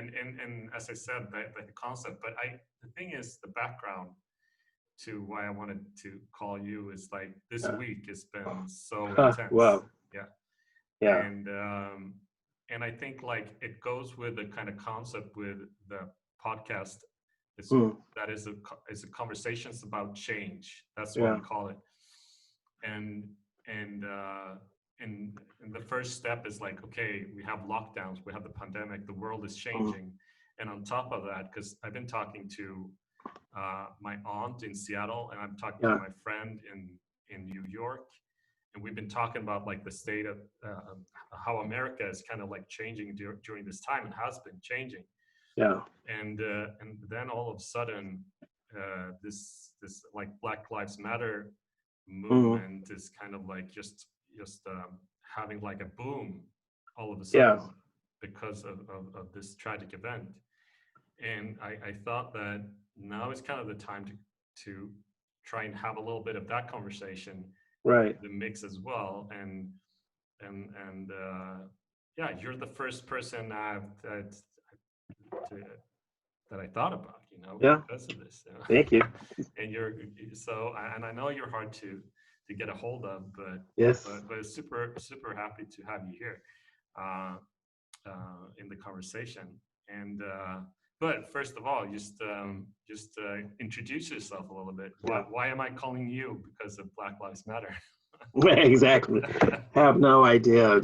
and as I said, the concept. But the thing is, the background to why I wanted to call you is like this week has been so intense. Wow. Yeah, Yeah. and I think like it goes with the kind of concept with the podcast. Is Mm, that is a conversations about change. That's what we yeah. call it. And and uh, and the first step is like, okay, we have lockdowns, we have the pandemic, the world is Mm, changing, and on top of that, because I've been talking to my aunt in Seattle, and I'm talking to yeah. my friend in New York, and we've been talking about like the state of how America is kind of like changing during this time and has been changing, Yeah. and then all of a sudden, this like Black Lives Matter Mm, movement is kind of like just having like a boom all of a yeah. sudden because of this tragic event. And I thought that now is kind of the time to try and have a little bit of that conversation Right. in the mix as well. And yeah, you're the first person to, that I thought about, Yeah. because of this. Thank you. And you're so, and I know you're hard to get a hold of, Yes. but super happy to have you here uh, in the conversation. And but first of all, just introduce yourself a little bit. Yeah. Why am I calling you? Because of Black Lives Matter. Exactly. Have no idea.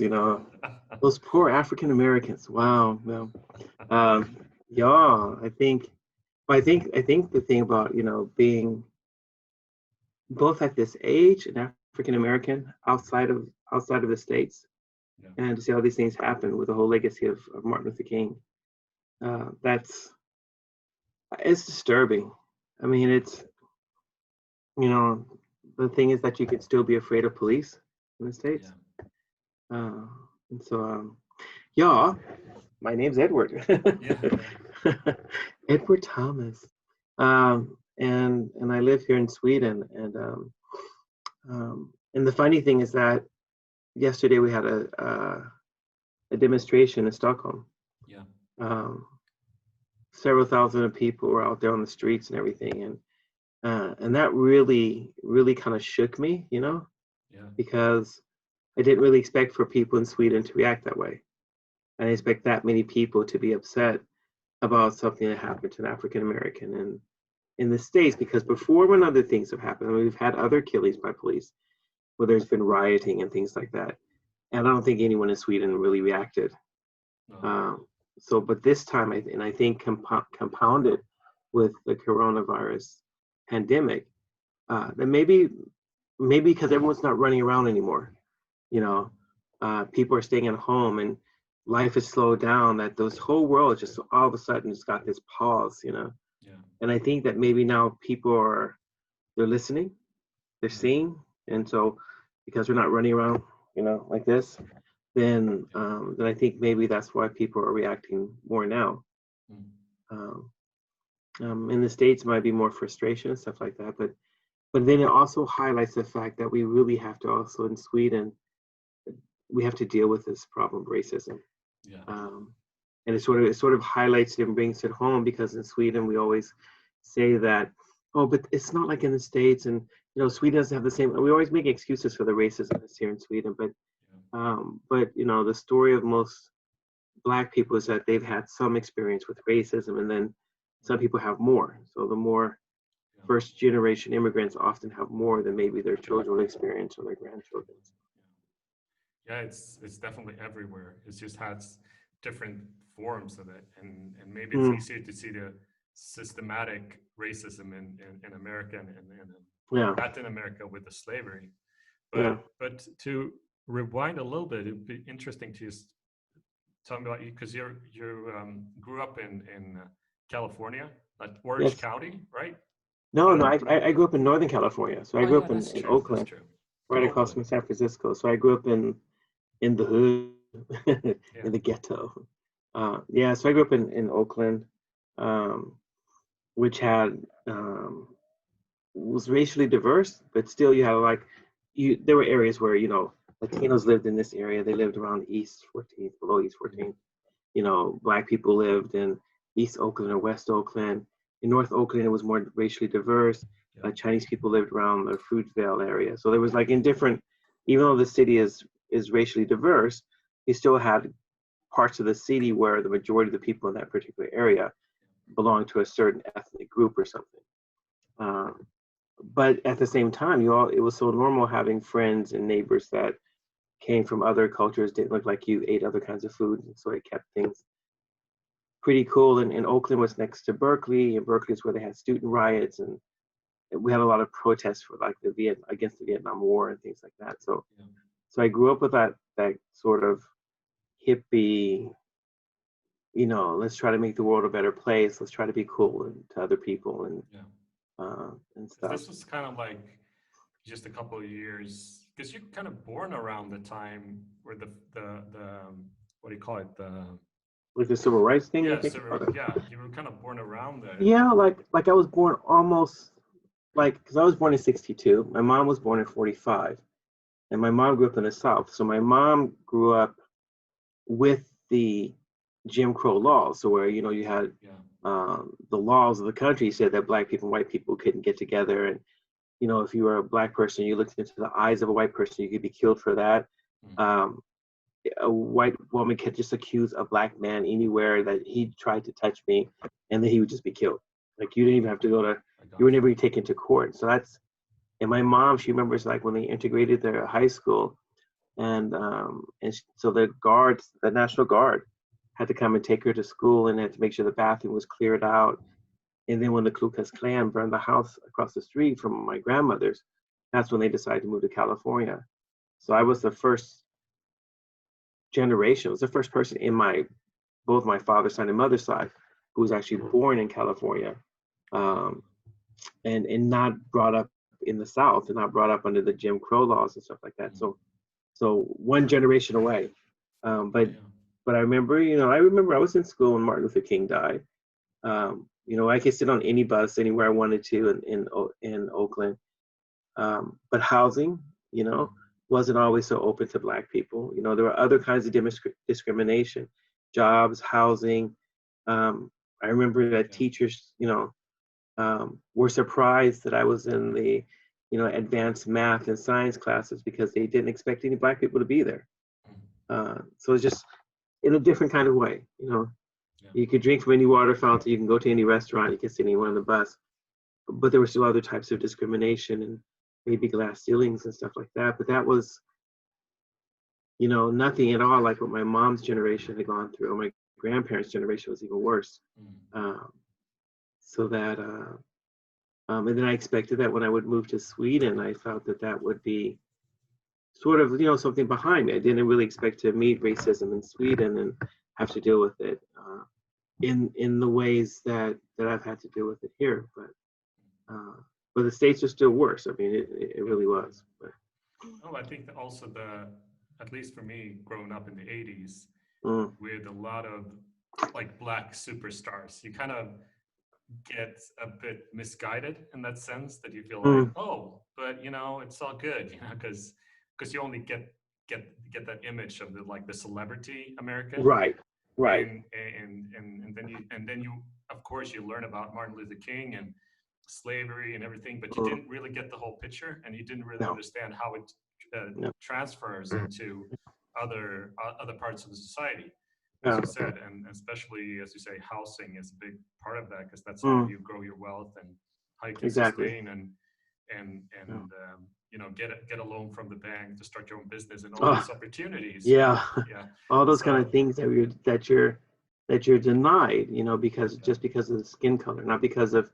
Those poor African Americans. Wow. No. Yeah. I think the thing about being both at this age and African American outside of the states, Yeah. and to see all these things happen with the whole legacy of Martin Luther King. That's it's disturbing. I mean, it's you know the thing is that you could still be afraid of police in the states, Yeah. uh, and so yeah, my name's Edward. Yeah. Edward Thomas, and I live here in Sweden, and the funny thing is that yesterday we had a demonstration in Stockholm. Yeah. Um, Several thousand of people were out there on the streets and everything, and that really kind of shook me, Yeah. because I didn't really expect for people in Sweden to react that way. I didn't expect that many people to be upset about something that happened to an African American in the States, because before, when other things have happened, I mean, we've had other killings by police where there's been rioting and things like that, and I don't think anyone in Sweden really reacted. No. Um, but this time, I think compounded with the coronavirus pandemic, that maybe because everyone's not running around anymore, you know, people are staying at home and life is slowed down. That those whole world just all of a sudden just got this pause, Yeah. and I think that maybe now they're listening, they're Mm. seeing, and so because we're not running around, like this, Yeah. then I think maybe that's why people are reacting more now. Mm. Um, in the States, it might be more frustration and stuff like that, but then it also highlights the fact that we really have to also in Sweden, we have to deal with this problem of racism. Yeah. Um, and it sort of highlights it and brings it home, because in Sweden we always say that, oh, but it's not like in the States, and Sweden doesn't have the same. We always make excuses for the racism that's here in Sweden, but the story of most Black people is that they've had some experience with racism, and then some people have more. So the more Yeah. first generation immigrants often have more than maybe their children will experience or their grandchildren. Yeah, it's definitely everywhere. It just has different forms of it, and maybe it's Mm, easier to see the systematic racism in America and yeah, Latin America with the slavery. yeah, But to rewind a little bit, it'd be interesting to just tell me about you, because you grew up in California, like Orange yes. County, right? No, no, I grew up in Northern California. So I Oh grew yeah, up in, that's in true. That's Oakland, true. right across Oakland. from San Francisco. So I grew up in the hood, Yeah. in the ghetto. Yeah, so I grew up in Oakland, um, which had was racially diverse, but still you had like there were areas where Latinos lived in this area. They lived around East 14th, below East 14th. Black people lived in East Oakland or West Oakland. In North Oakland, it was more racially diverse. Yeah. Chinese people lived around the Fruitvale area. So there was like in different, even though the city is racially diverse, you still had parts of the city where the majority of the people in that particular area belonged to a certain ethnic group or something. But at the same time, it was so normal having friends and neighbors that came from other cultures, didn't look like you, ate other kinds of food, and so it kept things pretty cool. And Oakland was next to Berkeley, and Berkeley is where they had student riots, and we had a lot of protests for like against the Vietnam War and things like that. So Yeah. so I grew up with that sort of hippie, let's try to make the world a better place. Let's try to be cool to other people and stuff. This was kind of like just a couple of years, because you're kind of born around the time where the what do you call it, Like the civil rights thing, you think? yeah, you were kind of born around the Yeah, like I was born almost because I was born in '62. My mom was born in '45, and my mom grew up in the South. So my mom grew up with the Jim Crow laws, so where you had the laws of the country said that Black people and white people couldn't get together, and if you were a Black person, you looked into the eyes of a white person, you could be killed for that. A white woman could just accuse a Black man anywhere that he tried to touch me, and then he would just be killed. Like you didn't even have to you were never taken to court. So and my mom, she remembers like when they integrated their high school, and so the National Guard, had to come and take her to school and had to make sure the bathroom was cleared out. And then when the Ku Klux Klan burned the house across the street from my grandmother's, that's when they decided to move to California. So I was the first generation. I was the first person in both my father's side and mother's side who was actually born in California, and not brought up in the South and not brought up under the Jim Crow laws and stuff like that. So one generation away. But I remember, I was in school when Martin Luther King died. I could sit on any bus anywhere I wanted to in Oakland. But housing, wasn't always so open to Black people. There were other kinds of discrimination, jobs, housing. I remember that teachers, were surprised that I was in the, advanced math and science classes because they didn't expect any Black people to be there. So it's just in a different kind of way, You could drink from any water fountain, you can go to any restaurant, you can sit anywhere on the bus. But there were still other types of discrimination and maybe glass ceilings and stuff like that. But that was, nothing at all like what my mom's generation had gone through. My grandparents' generation was even worse. And then I expected that when I would move to Sweden, I felt that would be sort of, something behind me. I didn't really expect to meet racism in Sweden and have to deal with it in the ways that I've had to deal with it here. But the States are still worse. I mean, it really was. But. I think that also at least for me, growing up in the 80s, with a lot of like Black superstars, you kind of get a bit misguided in that sense that you feel like, oh, but it's all good, because you only get that image of the celebrity America, right, and then you of course you learn about Martin Luther King and slavery and everything, but you didn't really get the whole picture, and you didn't really understand how it transfers into other parts of the society, as you said, and especially, as you say, housing is a big part of that, because that's how you grow your wealth and how you can sustain and get a loan from the bank to start your own business and all these opportunities. All those kind of things that you're denied, because just because of the skin color, not because of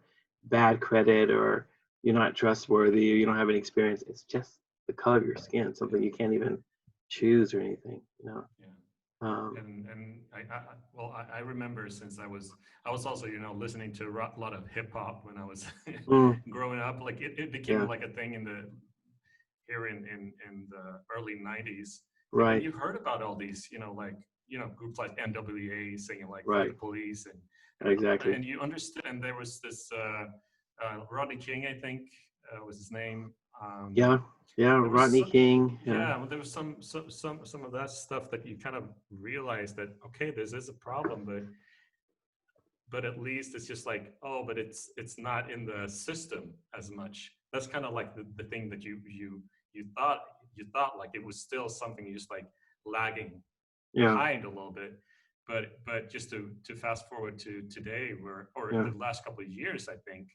bad credit or you're not trustworthy or you don't have any experience. It's just the color of your skin, something you can't even choose or anything. I remember, since I was also listening to a lot of hip hop when I was growing up. Like it became like a thing here in the early 90s. Right. And you heard about all these groups like NWA singing like "Fuck the Police" and you understood. And there was this Rodney King, I think was his name. Yeah, yeah, There was Rodney King. Yeah, yeah, well, there was some of that stuff that you kind of realize that okay, this is a problem, but at least it's just like, oh, but it's not in the system as much. That's kind of like the thing that you thought like it was still something just like lagging yeah, behind a little bit. But just to fast forward to today, where or yeah. the last couple of years, I think,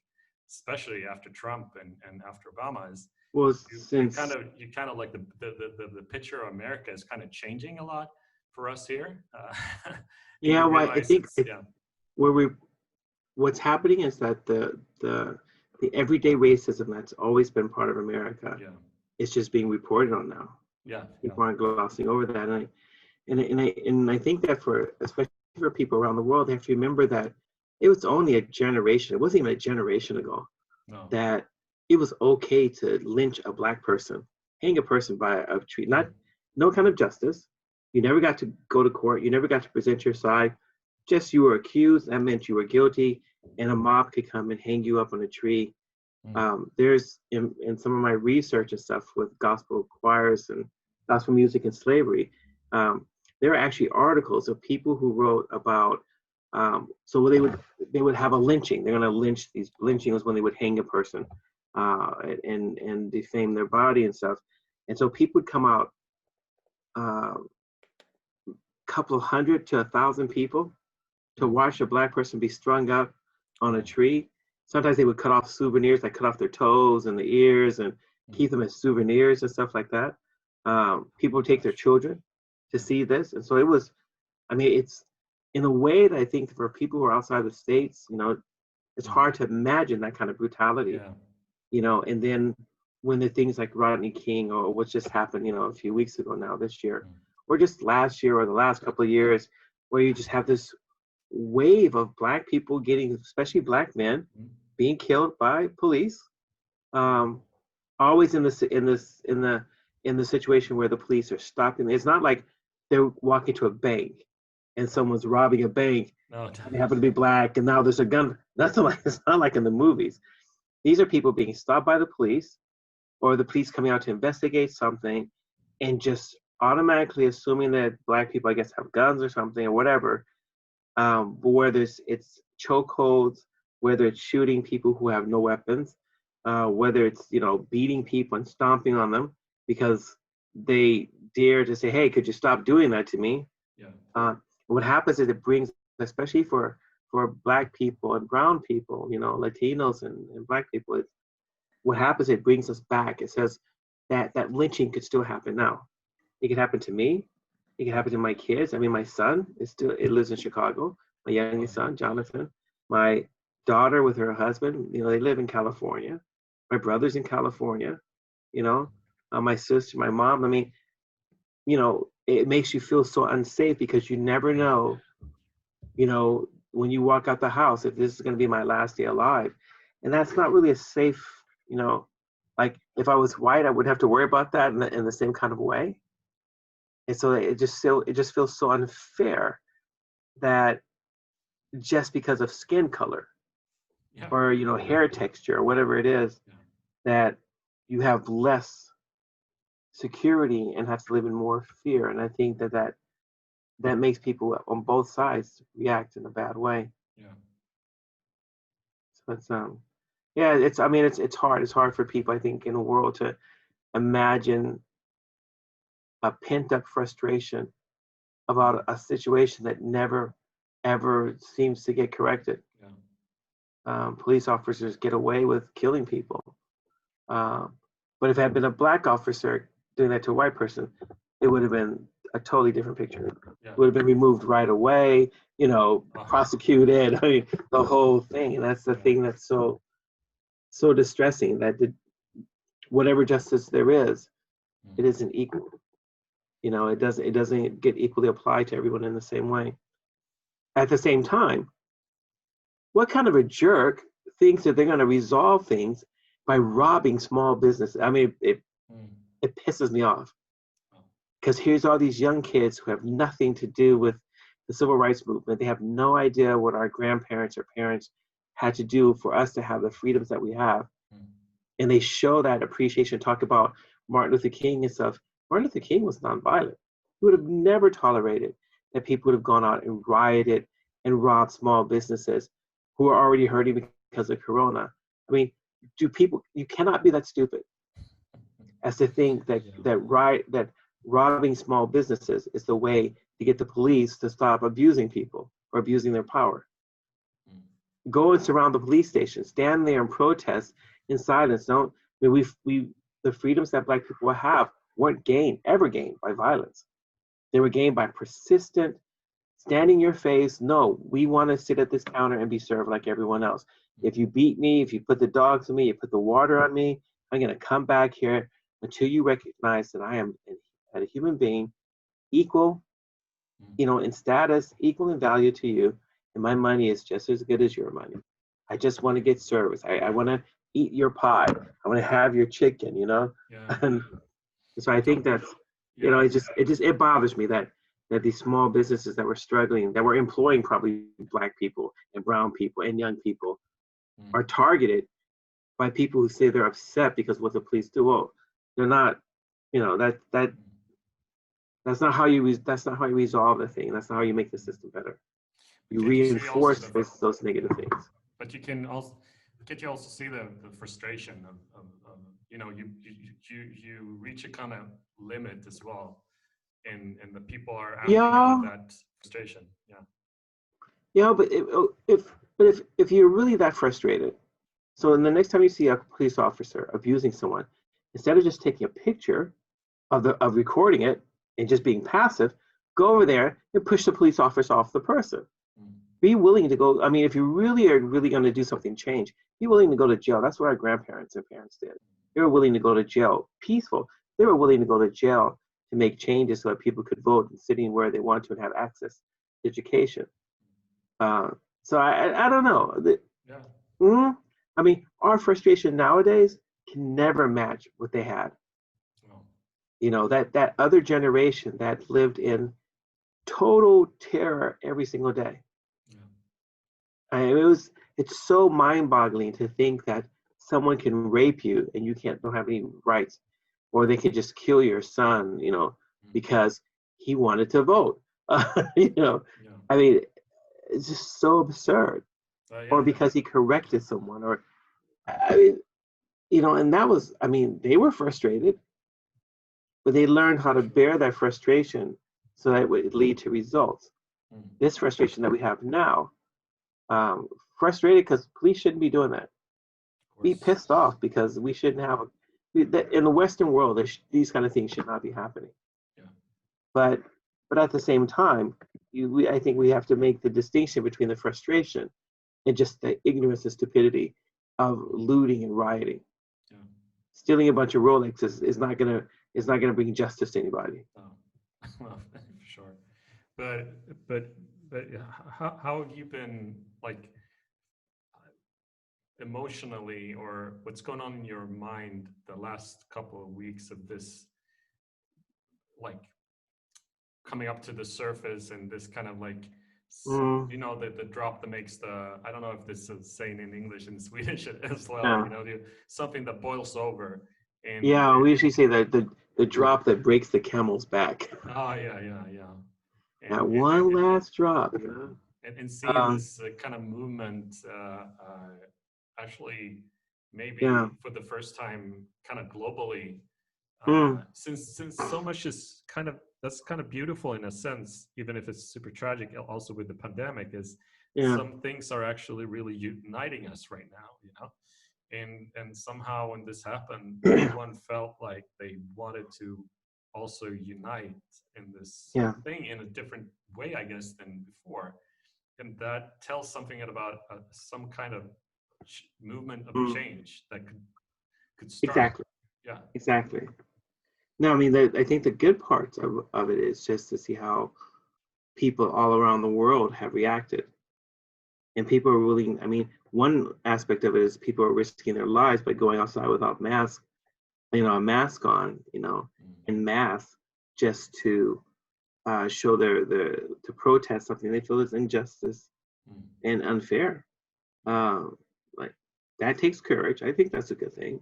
especially after Trump and after Obama, is Well, kind since of like the picture of America is kind of changing a lot for us here. And yeah, you well, I realize think it's yeah. where we what's happening is that the everyday racism that's always been part of America Yeah. is just being reported on now. Yeah. Yeah. People aren't glossing over that, and I think that for especially for people around the world, they have to remember that it was only a generation. It wasn't even a generation ago No. that it was okay to lynch a black person, hang a person by a tree, not no kind of justice. You never got to go to court. You never got to present your side. Just you were accused. That meant you were guilty, and a mob could come and hang you up on a tree. There's in some of my research and stuff with gospel choirs and gospel music and slavery. There are actually articles of people who wrote about. So they would have a lynching. They're going to lynch. These lynching was when they would hang a person and defame their body and stuff. And so people would come out, couple of hundred to 1,000 people to watch a black person be strung up on a tree. Sometimes they would cut off souvenirs, like cut off their toes and the ears and keep them as souvenirs and stuff like that. People would take their children to see this. And so it was, I mean, it's in a way that I think for people who are outside the States, it's hard to imagine that kind of brutality, and then when the things like Rodney King or what just happened, a few weeks ago now this year, or just last year or the last couple of years, where you just have this wave of black people getting, especially black men, being killed by police. Always in the situation where the police are stopping. It's not like they're walking to a bank and someone's robbing a bank. No, And they happen to be black, and now there's a gun. It's not like in the movies. These are people being stopped by the police, or the police coming out to investigate something, and just automatically assuming that black people, I guess, have guns or something or whatever. But whether it's chokeholds, whether it's shooting people who have no weapons, whether it's beating people and stomping on them because they dare to say, "Hey, could you stop doing that to me?" What happens is it brings, especially for black people and brown people, Latinos and black people, what happens, it brings us back. It says that lynching could still happen now. It could happen to me. It could happen to my kids. I mean, my son it lives in Chicago. My youngest son, Jonathan. My daughter with her husband, they live in California. My brother's in California. My sister, my mom. I mean, it makes you feel so unsafe because you never know, when you walk out the house, if this is going to be my last day alive. And that's not really a safe, like if I was white, I would have to worry about that in the same kind of way. And so it just feels so unfair that just because of skin color or, hair texture or whatever it is, that you have less security and have to live in more fear. And I think that makes people on both sides react in a bad way. So it's it's hard. It's hard for people, I think, in the world to imagine a pent up frustration about a situation that never ever seems to get corrected. Police officers get away with killing people. But if it had been a black officer doing that to a white person, it would have been a totally different picture. It would have been removed right away, prosecuted. I mean, the whole thing. And that's the thing that's so distressing, that whatever justice there is, it isn't equal. It doesn't get equally applied to everyone in the same way. At the same time, what kind of a jerk thinks that they're going to resolve things by robbing small business? I mean, it pisses me off, because here's all these young kids who have nothing to do with the civil rights movement. They have no idea what our grandparents or parents had to do for us to have the freedoms that we have. and they show that appreciation, talk about Martin Luther King and stuff. Martin Luther King was nonviolent. He would have never tolerated that people would have gone out and rioted and robbed small businesses who are already hurting because of Corona. I mean, you cannot be that stupid as to think that that robbing small businesses is the way to get the police to stop abusing people or abusing their power. Go and surround the police station, stand there and protest in silence. Don't, I mean, the freedoms that Black people have weren't ever gained by violence. They were gained by persistent, standing your face. No, we want to sit at this counter and be served like everyone else. If you beat me, if you put the dogs on me, you put the water on me, I'm going to come back here until you recognize that I am a human being, equal, in status, equal in value to you, and my money is just as good as your money. I just want to get service. I want to eat your pie. I want to have your chicken, Yeah. And so I think that's, it bothers me that these small businesses that were struggling, that were employing probably Black people and brown people and young people, are targeted by people who say they're upset because of what the police do. Well, they're not, that's not how you resolve the thing. That's not how you make the system better. You reinforce those negative things. But you can also see the frustration of you reach a kind of limit as well, and the people are acting out of that frustration. Yeah, but if you're really that frustrated, so the next time you see a police officer abusing someone, instead of just taking a picture of recording it and just being passive, go over there and push the police officer off the person. Be willing to go. I mean, if you really are going to do something, change, be willing to go to jail. That's what our grandparents and parents did. They were willing to go to jail, peaceful. They were willing to go to jail to make changes so that people could vote and sit in where they want to and have access to education. So I don't know. I mean, our frustration nowadays can never match what they had. That other generation that lived in total terror every single day. It's so mind-boggling to think that someone can rape you and you don't have any rights, or they can just kill your son, because he wanted to vote. I mean, it's just so absurd. Or because he corrected someone, or I mean, and that was, I mean, they were frustrated, but they learned how to bear that frustration so that it would lead to results. This frustration that we have now, frustrated because police shouldn't be doing that. Be pissed off because we shouldn't have in the Western world, these kind of things should not be happening. But at the same time, I think we have to make the distinction between the frustration and just the ignorance and stupidity of looting and rioting. Stealing a bunch of Rolexes is not gonna bring justice to anybody. Well, for sure. But how have you been, like, emotionally, or what's going on in your mind the last couple of weeks of this, like, coming up to the surface, and this kind of like, the drop that makes I don't know if this is saying in English and Swedish as well, something that boils over. And we usually say that the drop that breaks the camel's back. Oh, yeah. And, that one last drop, and seeing this kind of movement, actually, maybe for the first time, kind of globally, since so much is that's kind of beautiful in a sense, even if it's super tragic. Also with the pandemic, is some things are actually really uniting us right now, and somehow when this happened, everyone felt like they wanted to also unite in this thing in a different way, I guess, than before. And that tells something about some kind of movement of change that could start. Exactly. Yeah. Exactly. No, I mean, I think the good part of it is just to see how people all around the world have reacted. And people are willing, I mean, one aspect of it is people are risking their lives by going outside without masks, a mask on, en masse, just to show to protest something they feel is injustice and unfair. Like, that takes courage. I think that's a good thing.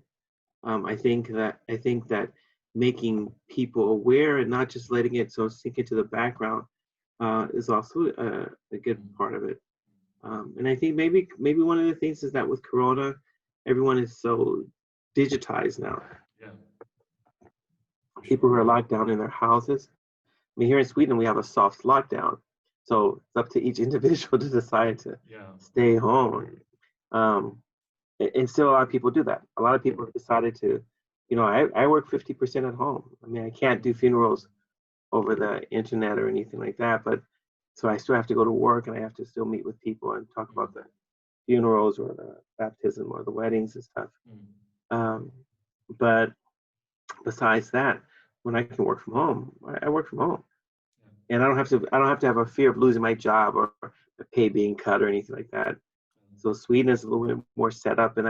I think that making people aware and not just letting it so sink into the background is also a good part of it. And I think maybe one of the things is that with Corona, everyone is so digitized now. Yeah, for People sure. who are locked down in their houses. I mean, here in Sweden, we have a soft lockdown, so it's up to each individual to decide to Yeah. stay home. Um, and still, a lot of people do that. A lot of people have decided to, I work 50% at home. I mean, I can't do funerals over the internet or anything like that, but so I still have to go to work and I have to still meet with people and talk about the funerals or the baptism or the weddings and stuff. Um, but besides that, when I can work from home, I work from home, and I don't have to have a fear of losing my job or the pay being cut or anything like that. So Sweden is a little bit more set up in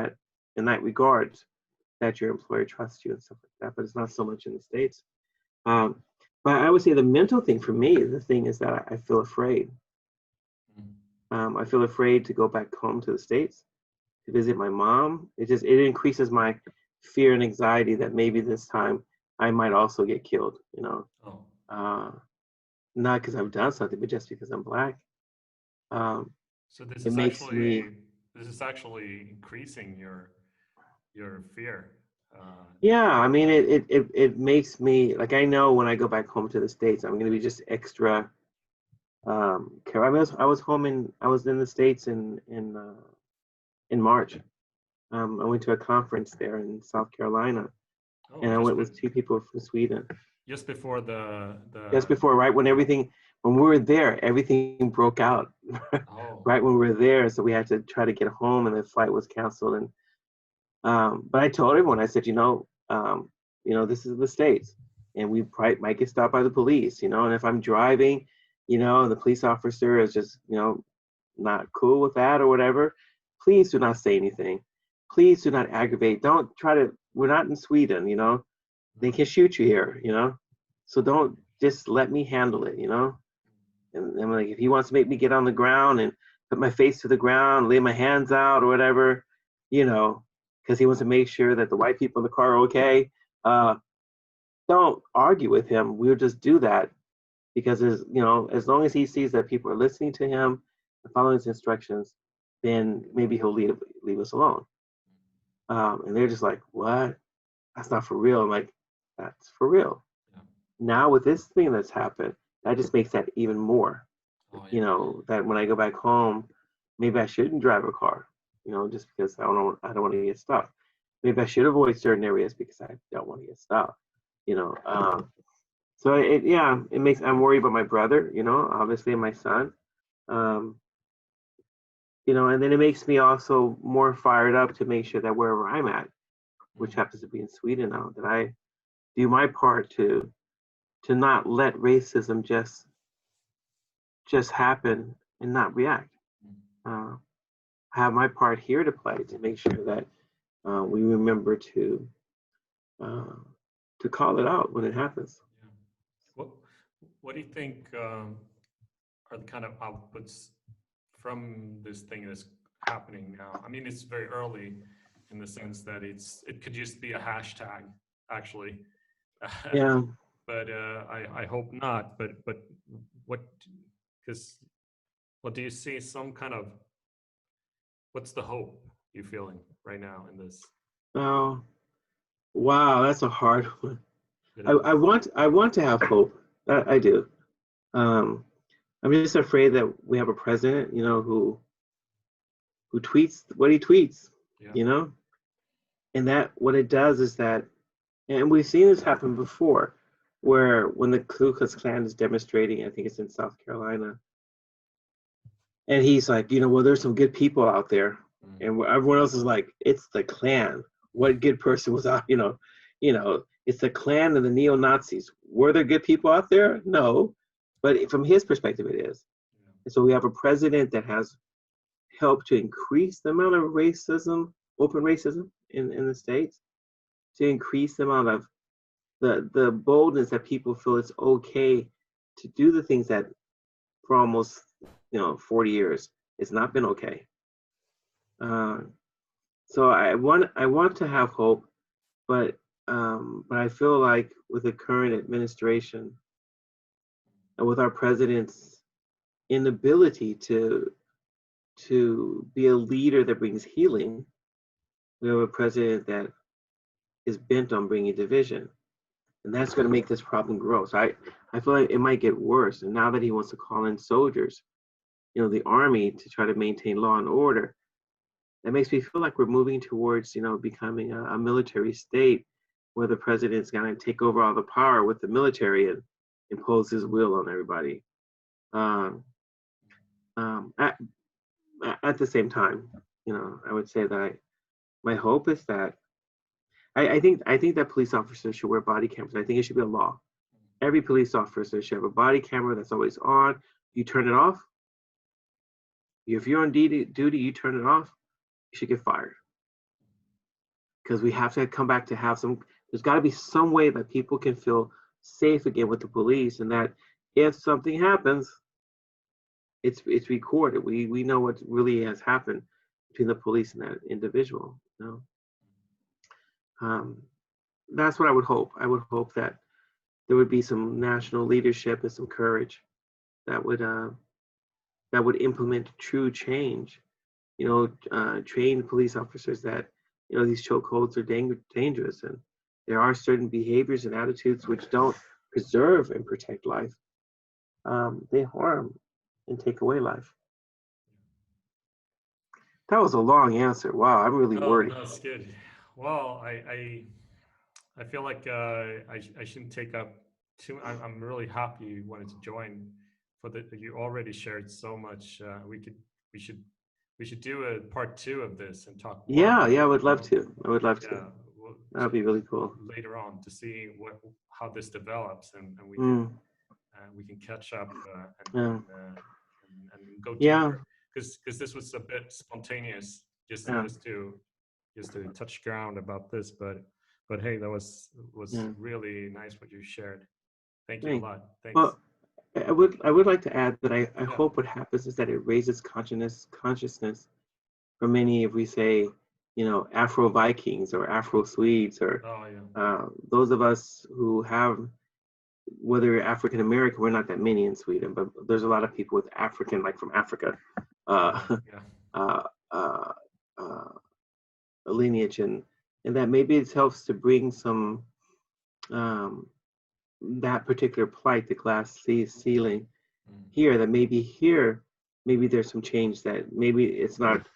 that regard, that your employer trusts you and stuff like that. But it's not so much in the States. Um, but I would say the mental thing for me, the thing is that I feel afraid. I feel afraid to go back home to the States to visit my mom. It increases my fear and anxiety that maybe this time I might also get killed. Oh, Uh, Not because I've done something, but just because I'm black. Um, so this it is makes me, actually increasing your fear. Uh, yeah. I mean, it makes me like I know when I go back home to the States, I'm going to be just extra. I was in the States in March. I went to a conference there in South Carolina, oh, and I went with two people from Sweden. just before the Just before, right when we were there, everything broke out. oh, Right when we were there, so we had to try to get home, and the flight was canceled. And but I told everyone, I said, this is the States, and we probably might get stopped by the police, and if I'm driving, and the police officer is just, not cool with that or whatever, please do not say anything. Please do not aggravate. Don't try to. We're not in Sweden, they can shoot you here. So don't, just let me handle it. And I'm like, if he wants to make me get on the ground and put my face to the ground, lay my hands out or whatever, you know, because he wants to make sure that the white people in the car are okay. Don't argue with him. We'll just do that because as long as he sees that people are listening to him and following his instructions, then maybe he'll leave us alone. And they're just like, what? That's not for real. I'm like, that's for real. yeah. Now with this thing that's happened, that just makes that even more. Oh, yeah. That when I go back home, maybe I shouldn't drive a car, just because I don't want to get stopped. Maybe I should avoid certain areas because I don't want to get stopped. So it makes, I'm worried about my brother, obviously, and my son. Um, and then it makes me also more fired up to make sure that wherever I'm at, which happens to be in Sweden now, that I do my part to not let racism just happen and not react. Uh, have my part here to play to make sure that we remember uh, to call it out when it happens. Yeah. What What do you think are the kind of outputs from this thing that's happening now? I mean, it's very early in the sense that it could just be a hashtag, actually. Yeah. But I hope not. But what? Because what do you see? Some kind of, what's the hope you feeling right now in this? Oh, wow, that's a hard one. It I want to have hope. I do. Um, I'm just afraid that we have a president, who tweets what he tweets, Yeah. and that what it does is that, and we've seen this happen before, where when the Ku Klux Klan is demonstrating, I think it's in South Carolina, and he's like, well, there's some good people out there, and everyone else is like, it's the Klan. What good person was out? It's the Klan and the neo Nazis. Were there good people out there? No, but from his perspective, it is. Yeah. And so we have a president that has helped to increase the amount of racism, open racism in the states, to increase the amount of the boldness that people feel it's okay to do the things that for almost 40 years it's not been okay. So I want to have hope, but I feel like with the current administration and with our president's inability to be a leader that brings healing, we have a president that is bent on bringing division, and that's going to make this problem grow. So I feel like it might get worse. And now that he wants to call in soldiers, the army, to try to maintain law and order, that makes me feel like we're moving towards, becoming a military state where the president's going to take over all the power with the military and impose his will on everybody. At the same time, I would say that my hope is that I think that police officers should wear body cameras. I think it should be a law. Every police officer should have a body camera that's always on. You turn it off. If you're on duty, you turn it off, you should get fired. Because we have to come back to have there's got to be some way that people can feel safe again with the police, and that if something happens, it's recorded. We know what really has happened between the police and that individual. That's what I would hope. I would hope that there would be some national leadership and some courage that would implement true change. Train police officers that these chokeholds are dangerous, and there are certain behaviors and attitudes which don't preserve and protect life. They harm and take away life. That was a long answer. Wow, I'm really worried. No, that's good. Well, I feel like I shouldn't take up too. I'm really happy you wanted to join. You already shared so much. We should do a part 2 of this and talk more. Yeah, I would love to. I would love to. That'd be really cool. Later on, to see how this develops, and we can catch up and go deeper. Because this was a bit spontaneous, just to touch ground about this, but hey, that was really nice what you shared. Thank you a lot. Thanks. Well, I would like to add that I hope what happens is that it raises consciousness for many, if we say, Afro Vikings or Afro Swedes, or those of us who have, whether you're African American, we're not that many in Sweden, but there's a lot of people with African, like from Africa, lineage, and that maybe it helps to bring some that particular plight, the glass ceiling here, that maybe there's some change, that maybe it's not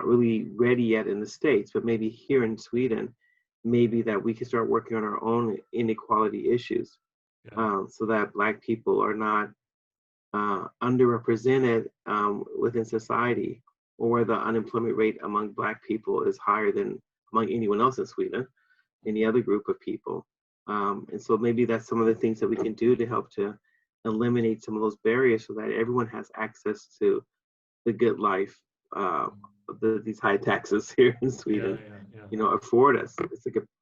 really ready yet in the States, but maybe here in Sweden, maybe that we can start working on our own inequality issues, so that Black people are not underrepresented within society, or where the unemployment rate among Black people is higher than among anyone else in Sweden, any other group of people. And so maybe that's some of the things that we can do to help to eliminate some of those barriers, so that everyone has access to the good life these high taxes here in Sweden, afford us.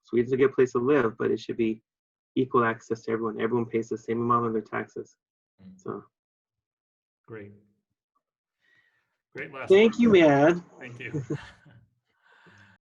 Sweden's a good place to live, but it should be equal access to everyone. Everyone pays the same amount on their taxes. So great last thank you, man. Thank you.